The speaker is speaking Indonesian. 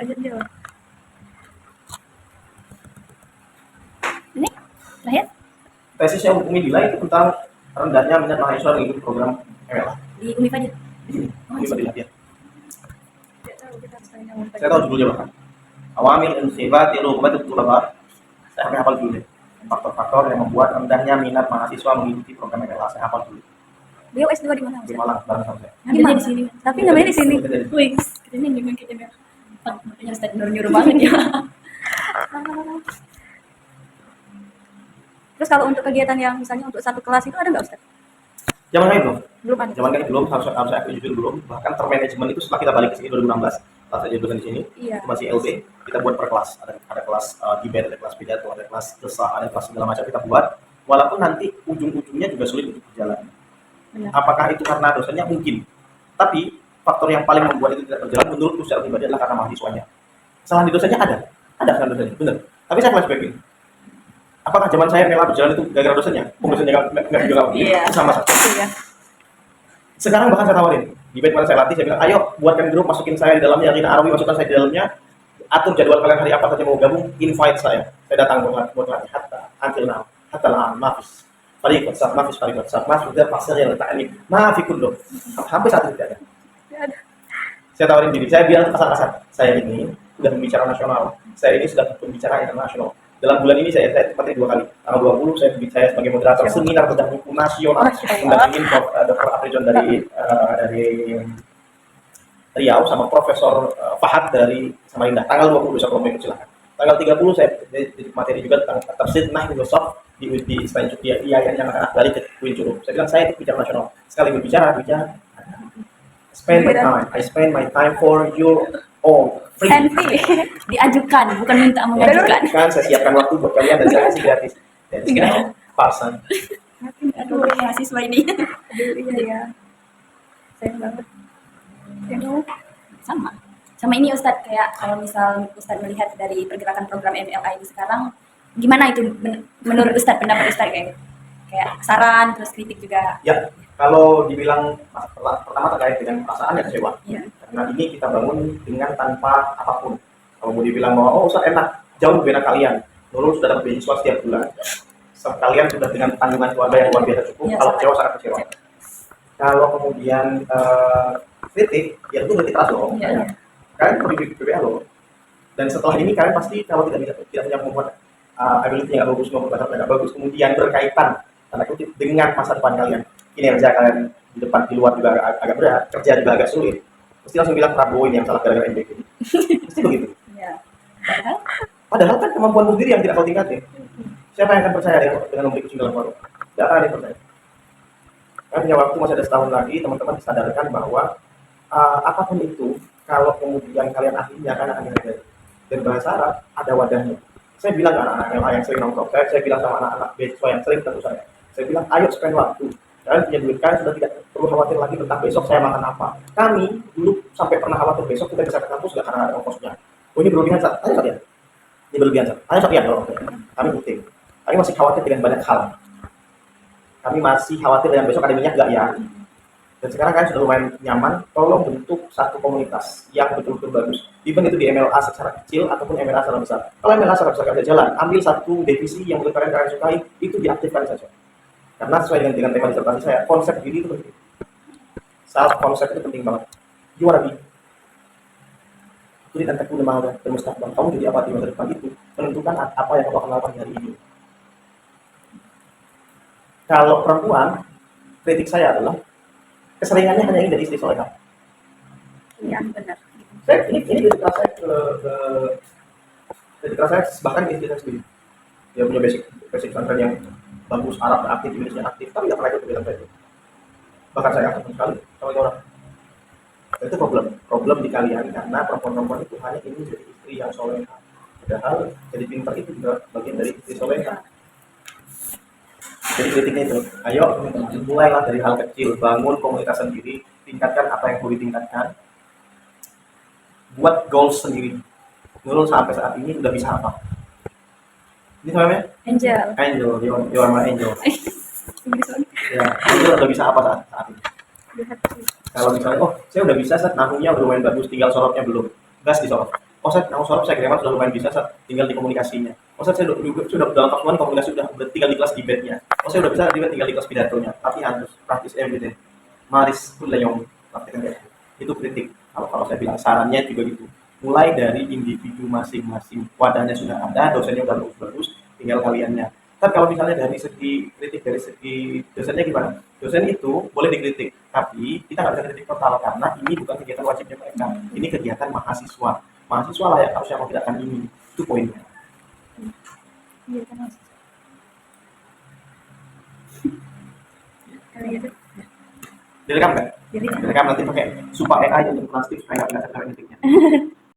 Lanjut dulu. Ini terakhir Tesisnya Umi Dila itu tentang rendahnya minat mahasiswa mengikuti program MLA. di Unifa aja. Umi Dila ya. Tidak tahu kita harus tanya Unpad. Saya tahu judulnya bahkan. Awamil insibati rughbatit tulaba. Saya sampai hafal judulnya. Faktor-faktor yang membuat rendahnya minat mahasiswa mengikuti program MLA. Saya hafal dulu. Beliau S2 di mana? Di Malang bareng sama saya. Ngambilnya di sini. Tapi ngambilnya di sini. Betul. Wih, keren juga kita biar. Makanya Ustaz nyuruh banget ya. Terus kalau untuk kegiatan yang misalnya untuk satu kelas itu ada nggak Ustaz? Zaman kami belum. Belum ada. Zaman kami belum, harus saya akui jujur belum. Bahkan termanajemen itu setelah kita balik ke sini 2016, setelah saya jadi dosen di sini, Iya. itu masih LB, kita buat per kelas. Ada kelas debate, ada kelas pidato, ada kelas desah, ada kelas segala macam kita buat. Walaupun nanti ujung-ujungnya juga sulit untuk berjalan. Benar. Apakah itu karena dosennya? Mungkin. Tapi faktor yang paling membuat itu tidak berjalan menurutku secara pribadi adalah karena mahasiswanya. Kesalahan di dosennya ada kesalahan dosennya, benar. Tapi saya flashbackin. Apakah zaman saya rela berjalan itu gara-gara dosennya? Dosennya nggak juga Iya. sama saja. Iya. Sekarang bahkan saya tawarin, di bed mana saya latih, saya bilang, ayo buatkan grup, masukin saya di dalamnya, Rina Arawi masukkan saya di dalamnya, atur jadwal kalian hari apa saja mau gabung, invite saya datang buat latih, hatta, until now, hatta lah, maafis, Farid WhatsApp, maaf sudah pasal yang letak ini, maaf ikut dong, sampai saat ini tidak ada. Tidak ada. Saya tawarin diri, saya bilang kasar-kasar, saya ini sudah pembicara nasional, saya ini sudah pembicara internasional. Dalam bulan ini saya tepatnya 2 kali. Tanggal 20 saya sebagai moderator seminar bedah buku nasional mendampingin Dr. Afrijon dari Riau sama Profesor Fahad dari Samarinda. Tanggal 20 besok kalau mau ikut silakan. Tanggal 30 saya materi juga tentang tafsir Filsaf di Islam Jogja IAIN yang akan dari ke Queen Curug. Saya bilang saya itu bicara nasional. Sekali berbicara I spend my time for you all. Free. Diajukan, bukan minta mengajukan. Kan saya siapkan waktu buat kalian dan saya kasih gratis. Dan sekarang pasan. Aduh, mahasiswa ini. Aduh, iya. Sayang banget. Aduh, sama ini Ustadz, kayak kalau misal Ustadz melihat dari pergerakan program MLA ini sekarang, gimana itu menurut Ustadz, pendapat Ustadz kayak saran terus kritik juga? Ya, kalau dibilang pertama terkait dengan perasaan ya kecewa. Ya. Karena ini kita bangun dengan tanpa apapun. Kalau mau dibilang bahwa oh Ustaz enak, jauh lebih enak kalian. Nurul sudah dapat beasiswa setiap bulan. Kalian sudah dengan tanggungan keluarga yang luar biasa cukup. Ya, kalau kecewa sangat kecewa. Kalau kemudian kritik, ya itu kritik keras loh. Ya. Kalian perlu di PPA loh. Dan setelah ini kalian pasti kalau tidak punya kemampuan ability yang bagus maupun bahasa yang bagus, kemudian berkaitan tanda kutip dengan masa depan kalian, kinerja kalian di depan di luar juga agak berat, kerja juga agak sulit. Mesti langsung bilang Prabowo ini yang salah gara-gara MBK. Mesti begitu. Ya. Padahal kan kemampuan sendiri yang tidak kau tingkatin. Siapa yang akan percaya dengan memberi kucing dalam warung? Tidak akan ada yang percaya. Karena punya waktu masih ada setahun lagi, teman-teman disadarkan bahwa apapun itu, kalau kemudian kalian akhirnya akan dihargai. Dan bahasa Arab ada wadahnya. Saya bilang ke anak-anak yang sering nongkrong, saya bilang sama anak-anak beasiswa yang sering ketemu saya bilang ayo spend waktu. Kalian punya duit, kalian sudah tidak perlu khawatir lagi tentang besok saya makan apa. Kami dulu sampai pernah khawatir besok kita bisa ke kampus nggak karena ada ongkosnya. Oh ini berlebihan, ayo Satya. Ini berlebihan, ayo Satya. Kami penting. Kami masih khawatir dengan banyak hal. Kami masih khawatir dengan besok ada minyak nggak ya. Dan sekarang kalian sudah lumayan nyaman, tolong bentuk satu komunitas yang betul-betul bagus. Even itu di MLA secara kecil ataupun MLA secara besar. Kalau MLA secara besar bisa jalan, ambil satu divisi yang kalian sukai, itu diaktifkan saja. Karena sesuai dengan tema disertasi saya, konsep diri itu penting. Self konsep itu penting banget. You wanna be tulis dan tekun lemah dan mustaqbal. Kamu jadi apa di masa depan itu menentukan apa yang kamu akan lakukan hari ini. Kalau perempuan, kritik saya adalah keseringannya hanya ingin jadi istri solehah. Iya, benar. Ini kritik keras saya bahkan istri saya sendiri. Dia punya basic pesantren yang bagus, Arab aktif, Indonesia aktif, tapi tidak pernah ikut kegiatan saya itu. Bahkan saya aktif sekali sama orang. Itu problem di kalian karena perempuan itu hanya ingin jadi istri yang solehah. Padahal jadi pintar itu juga bagian dari istri solehah. Jadi kritiknya itu, ayo mulailah dari hal kecil, bangun komunitas sendiri, tingkatkan apa yang perlu ditingkatkan, buat goals sendiri. Nurul sampai saat ini udah bisa apa? Ini namanya? Angel, you are my angel. Ya, Angel udah bisa apa saat ini? Kalau misalnya, oh saya udah bisa, nahungnya udah lumayan bagus, tinggal sorotnya belum, gas disorot. oh saya grammar sudah lumayan bisa, tinggal di komunikasinya. Oh saya sudah dalam kelas komunikasi sudah tinggal di kelas debatnya. Oh saya sudah bisa tinggal di kelas pidatonya. Tapi harus praktis everyday. Maris kulayong praktiknya. Itu kritik. Kalau saya bilang sarannya juga gitu. Mulai dari individu masing-masing. Wadahnya sudah ada, dosennya udah bagus-bagus, tinggal kaliannya. Kan kalau misalnya dari segi kritik, dari segi dosennya gimana? Dosen itu boleh dikritik, tapi kita nggak bisa kritik total karena ini bukan kegiatan wajibnya mereka. Ini kegiatan mahasiswa. Mahasiswa layak harusnya membedakan ini. Itu poinnya. Iya kan Mas. Kalau gitu, Direkam nggak? jadi Direkam nanti pakai Supa AI untuk plastik supaya nggak kelihatan kritiknya.